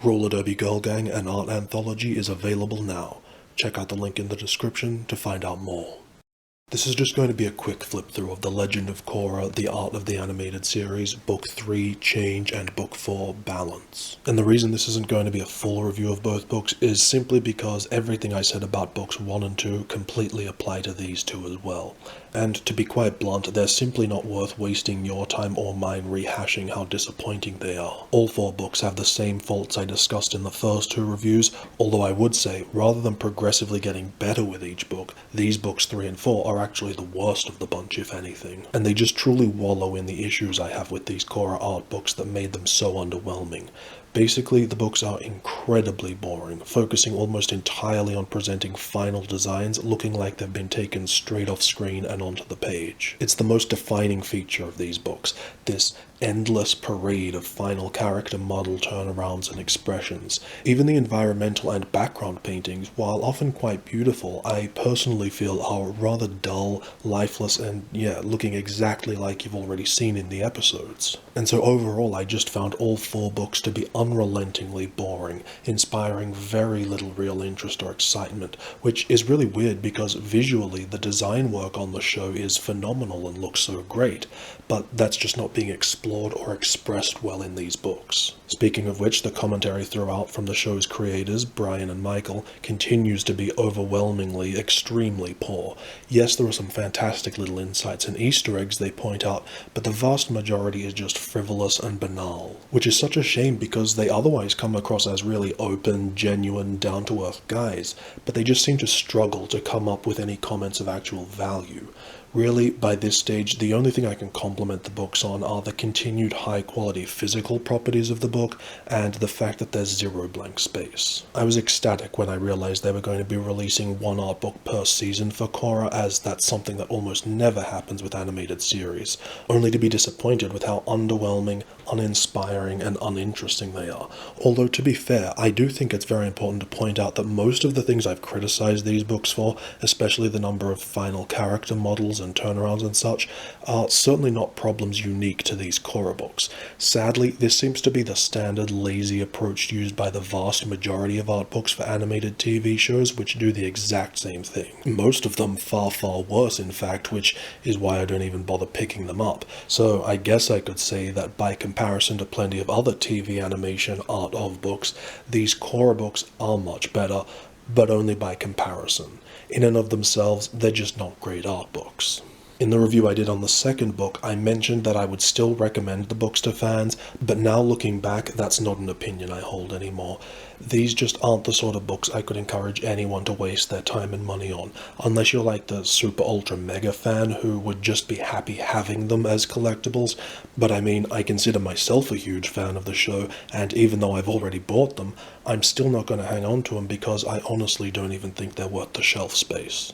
Roller Derby Girl Gang, an art anthology, is available now. Check out the link in the description to find out more. This is just going to be a quick flip through of The Legend of Korra, The Art of the Animated Series, Book 3, Change, and Book 4, Balance. And the reason this isn't going to be a full review of both books is simply because everything I said about books 1 and 2 completely apply to these two as well. And to be quite blunt, they're simply not worth wasting your time or mine rehashing how disappointing they are. All 4 books have the same faults I discussed in the first 2 reviews, although I would say, rather than progressively getting better with each book, these books 3 and 4 are actually the worst of the bunch, if anything. And they just truly wallow in the issues I have with these KORRA art books that made them so underwhelming. Basically, the books are incredibly boring, focusing almost entirely on presenting final designs looking like they've been taken straight off screen and onto the page. It's the most defining feature of these books, this endless parade of final character model turnarounds and expressions. Even the environmental and background paintings, while often quite beautiful, I personally feel are rather dull, lifeless, and looking exactly like you've already seen in the episodes. And so overall, I just found all 4 books to be unrelentingly boring, inspiring very little real interest or excitement, which is really weird because visually the design work on the show is phenomenal and looks so great, but that's just not being explored or expressed well in these books. Speaking of which, the commentary throughout from the show's creators, Brian and Michael, continues to be overwhelmingly extremely poor. Yes, there are some fantastic little insights and Easter eggs they point out, but the vast majority is just frivolous and banal, which is such a shame because they otherwise come across as really open, genuine, down-to-earth guys, but they just seem to struggle to come up with any comments of actual value. Really, by this stage, the only thing I can compliment the books on are the continued high-quality physical properties of the book and the fact that there's 0 blank space. I was ecstatic when I realized they were going to be releasing 1 art book per season for KORRA, as that's something that almost never happens with animated series, only to be disappointed with how underwhelming, uninspiring, and uninteresting they are. Although, to be fair, I do think it's very important to point out that most of the things I've criticized these books for, especially the number of final character models and turnarounds and such, are certainly not problems unique to these KORRA books. Sadly, this seems to be the standard lazy approach used by the vast majority of art books for animated TV shows, which do the exact same thing. Most of them far, far worse, in fact, which is why I don't even bother picking them up. So I guess I could say that by comparison to plenty of other TV animation art of books, these KORRA books are much better, but only by comparison. In and of themselves, they're just not great art books. In the review I did on the second book, I mentioned that I would still recommend the books to fans, but now looking back, that's not an opinion I hold anymore. These just aren't the sort of books I could encourage anyone to waste their time and money on, unless you're like the super ultra mega fan who would just be happy having them as collectibles. But I mean, I consider myself a huge fan of the show, and even though I've already bought them, I'm still not going to hang on to them because I honestly don't even think they're worth the shelf space.